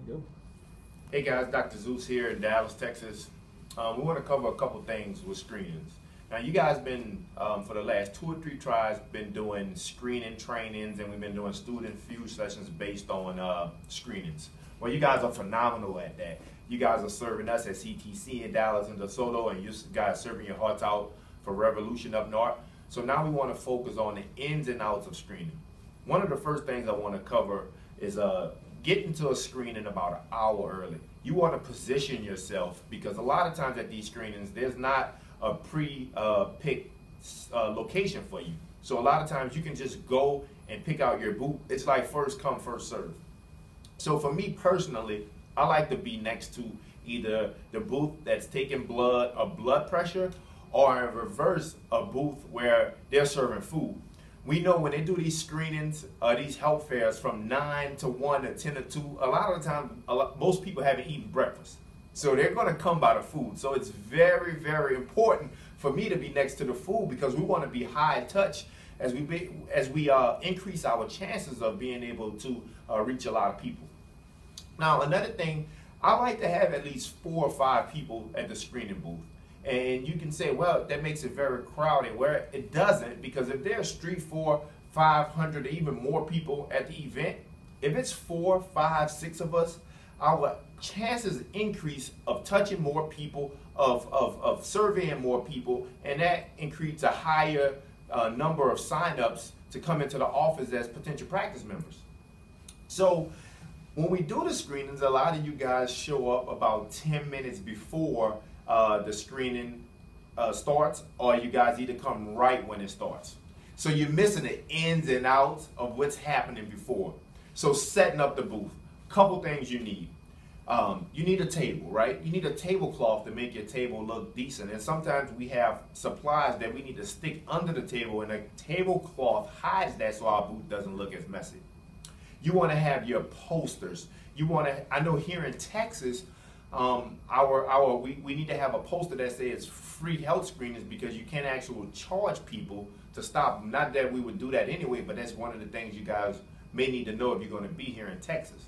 Go. Hey guys, Dr. Zeus here in Dallas, Texas. We want to cover a couple things with screenings. Now you guys been, for the last 2 or 3 tries, been doing screening trainings, and we've been doing student fuse sessions based on screenings. Well, you guys are phenomenal at that. You guys are serving us at CTC in Dallas and DeSoto, and you guys serving your hearts out for Revolution up north. So now we want to focus on the ins and outs of screening. One of the first things I want to cover is get into a screening about an hour early. You want to position yourself, because a lot of times at these screenings, there's not a pre-picked location for you. So a lot of times you can just go and pick out your booth. It's like first come, first serve. So for me personally, I like to be next to either the booth that's taking blood or blood pressure, or in reverse, a booth where they're serving food. We know when they do these screenings, these health fairs from 9 to 1 or 10 to 2, a lot of the time, most people haven't eaten breakfast. So they're going to come by the food. So it's very, very important for me to be next to the food, because we want to be high touch as we increase our chances of being able to reach a lot of people. Now, another thing, I like to have at least 4 or 5 people at the screening booth. And you can say, well, that makes it very crowded. Where it doesn't, because if there's 300, 400, 500, or even more people at the event, if it's 4, 5, 6 of us, our chances increase of touching more people, of surveying more people, and that increases a higher number of signups to come into the office as potential practice members. So when we do the screenings, a lot of you guys show up about 10 minutes before the screening starts, or you guys either come right when it starts. So you're missing the ins and outs of what's happening before. So setting up the booth, couple things you need. You need a table, right? You need a tablecloth to make your table look decent. And sometimes we have supplies that we need to stick under the table, and a tablecloth hides that so our booth doesn't look as messy. You want to have your posters. You want to, I know here in Texas, we need to have a poster that says free health screenings, because you can't actually charge people to stop. Not that we would do that anyway, but that's one of the things you guys may need to know if you're going to be here in Texas.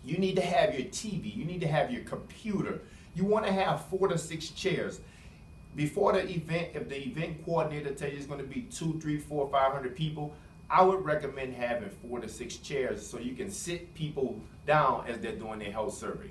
You need to have your TV. You need to have your computer. You want to have 4 to 6 chairs. Before the event, if the event coordinator tells you it's going to be 2, 3, 4, 500 people, I would recommend having 4 to 6 chairs so you can sit people down as they're doing their health survey.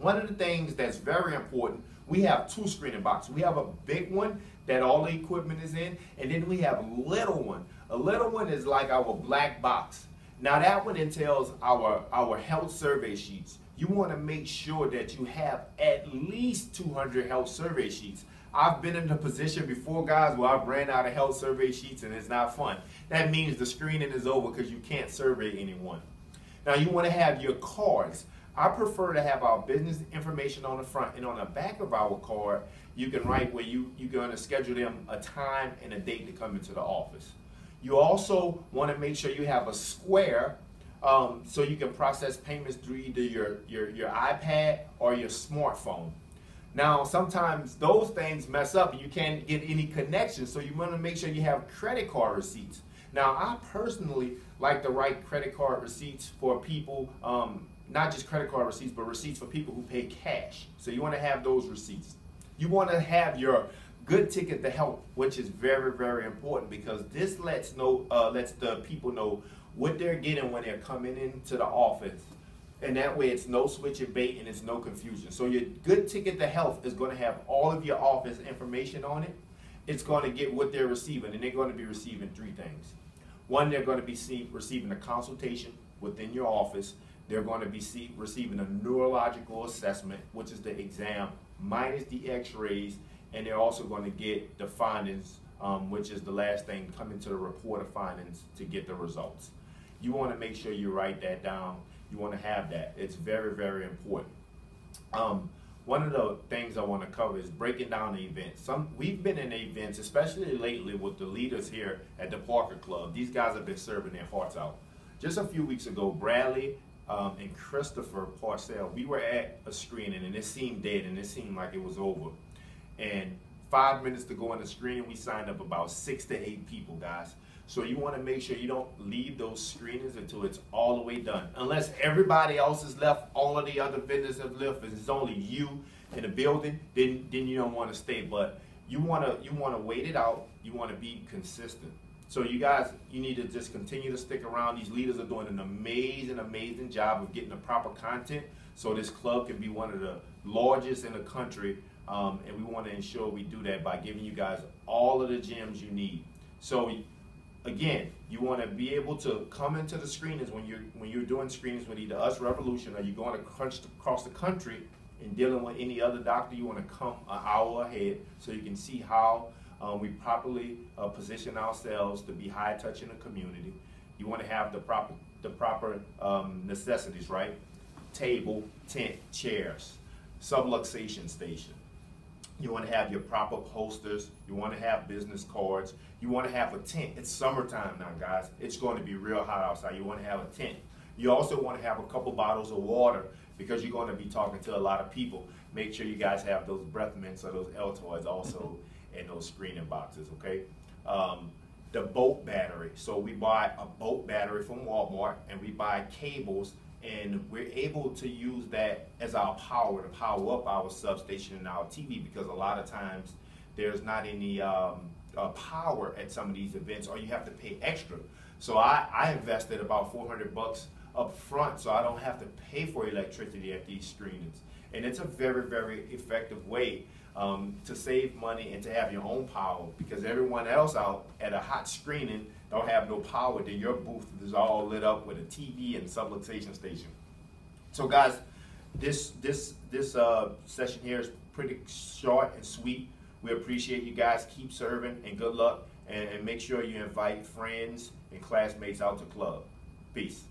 One of the things that's very important, we have 2 screening boxes. We have a big one that all the equipment is in, and then we have a little one. A little one is like our black box. Now that one entails our health survey sheets. You want to make sure that you have at least 200 health survey sheets. I've been in the position before, guys, where I've ran out of health survey sheets, and it's not fun. That means the screening is over because you can't survey anyone. Now you want to have your cards. I prefer to have our business information on the front, and on the back of our card, you can write where you're going to schedule them a time and a date to come into the office. You also want to make sure you have a square so you can process payments through either your iPad or your smartphone. Now, sometimes those things mess up and you can't get any connection, so you want to make sure you have credit card receipts. Now, I personally like to write credit card receipts for people, not just credit card receipts, but receipts for people who pay cash. So you want to have those receipts. You want to have your good ticket to health, which is very, very important, because this lets the people know what they're getting when they're coming into the office. And that way it's no switch and bait and it's no confusion. So your good ticket to health is going to have all of your office information on it. It's going to get what they're receiving, and they're going to be receiving 3 things. One, they're going to be receiving a consultation within your office. They're going to be receiving a neurological assessment, which is the exam minus the x-rays, and they're also going to get the findings, which is the last thing, coming to the report of findings to get the results. You want to make sure you write that down. You want to have that. It's very, very important. One of the things I want to cover is breaking down the events. We've been in events, especially lately with the leaders here at the Parker Club. These guys have been serving their hearts out. Just a few weeks ago, Bradley and Christopher Parcell, we were at a screening, and it seemed dead, and it seemed like it was over. And 5 minutes to go on the screening, we signed up about 6 to 8 people, guys. So you want to make sure you don't leave those screenings until it's all the way done. Unless everybody else has left, all of the other vendors have left, and it's only you in the building, then you don't want to stay. But you want to wait it out. You want to be consistent. So you guys, you need to just continue to stick around. These leaders are doing an amazing job of getting the proper content, so this club can be one of the largest in the country. And we want to ensure we do that by giving you guys all of the gems you need. So again, you want to be able to come into the screenings when you're doing screenings with either us, Revolution, or you're going across the country and dealing with any other doctor. You want to come an hour ahead so you can see how we properly position ourselves to be high touch in the community. You want to have the proper necessities, right? Table, tent, chairs, subluxation station. You want to have your proper posters. You want to have business cards. You want to have a tent. It's summertime now, guys. It's going to be real hot outside. You want to have a tent. You also want to have a couple bottles of water because you're going to be talking to a lot of people. Make sure you guys have those breath mints or those Altoids also in those screening boxes, okay? The boat battery. So we buy a boat battery from Walmart, and we buy cables, and we're able to use that as our power to power up our substation and our TV, because a lot of times there's not any power at some of these events, or you have to pay extra. So I invested about $400 up front, so I don't have to pay for electricity at these screenings. And it's a very effective way to save money and to have your own power, because everyone else out at a hot screening don't have no power. Then your booth is all lit up with a TV and subluxation station. So guys, this session here is pretty short and sweet. We appreciate you guys. Keep serving and good luck, and make sure you invite friends and classmates out to club. Peace.